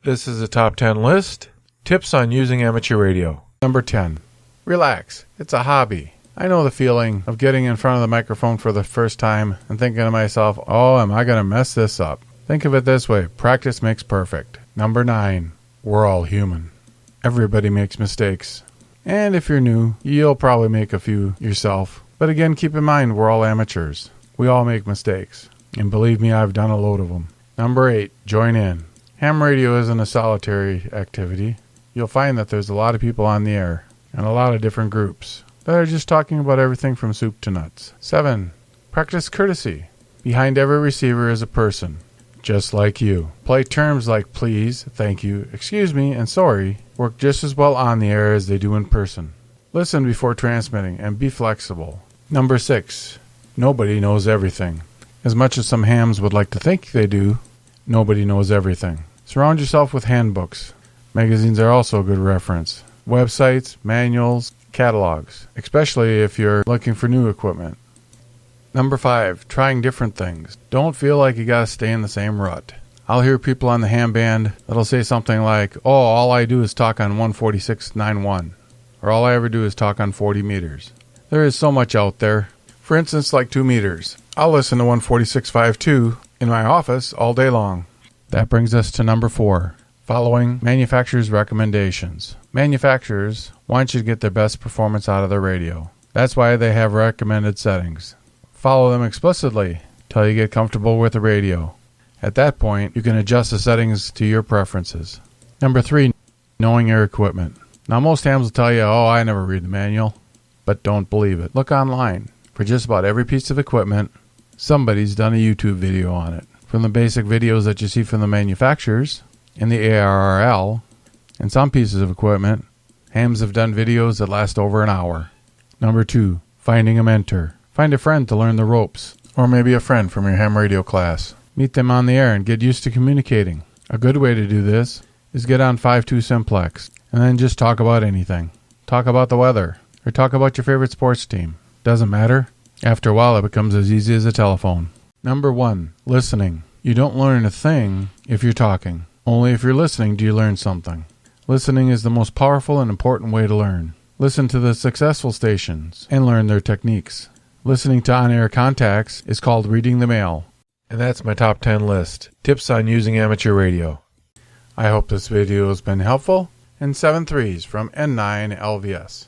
This is a top 10 list. Tips on using amateur radio. Number 10. Relax. It's a hobby. I know the feeling of getting in front of the microphone for the first time and thinking to myself, oh, am I going to mess this up? Think of it this way. Practice makes perfect. Number 9. We're all human. Everybody makes mistakes. And if you're new, you'll probably make a few yourself. But again, keep in mind, we're all amateurs. We all make mistakes. And believe me, I've done a load of them. Number 8. Join in. Ham radio isn't a solitary activity. You'll find that there's a lot of people on the air and a lot of different groups that are just talking about everything from soup to nuts. 7. Practice courtesy. Behind every receiver is a person, just like you. Play terms like please, thank you, excuse me, and sorry work just as well on the air as they do in person. Listen before transmitting and be flexible. Number 6. Nobody knows everything. As much as some hams would like to think they do, nobody knows everything. Surround yourself with handbooks. Magazines are also a good reference. Websites, manuals, catalogs, especially if you're looking for new equipment. Number 5, trying different things. Don't feel like you gotta stay in the same rut. I'll hear people on the ham band that'll say something like, oh, all I do is talk on 146.91, or all I ever do is talk on 40 meters. There is so much out there. For instance, like 2 meters. I'll listen to 146.52 in my office all day long. That brings us to number 4. Following manufacturers' recommendations. Manufacturers want you to get their best performance out of their radio. That's why they have recommended settings. Follow them explicitly till you get comfortable with the radio. At that point, you can adjust the settings to your preferences. Number 3, knowing your equipment. Now, most hams will tell you, oh, I never read the manual, but don't believe it. Look online. For just about every piece of equipment, somebody's done a YouTube video on it. From the basic videos that you see from the manufacturers in the ARRL, and some pieces of equipment, hams have done videos that last over an hour. Number 2, finding a mentor. Find a friend to learn the ropes, or maybe a friend from your ham radio class. Meet them on the air and get used to communicating. A good way to do this is get on 5.2 Simplex, and then just talk about anything. Talk about the weather, or talk about your favorite sports team. Doesn't matter. After a while, it becomes as easy as a telephone. Number 1, listening. You don't learn a thing if you're talking. Only if you're listening do you learn something. Listening is the most powerful and important way to learn. Listen to the successful stations and learn their techniques. Listening to on-air contacts is called reading the mail. And that's my top 10 list. Tips on using amateur radio. I hope this video has been helpful. And 7 threes from N9 LVS.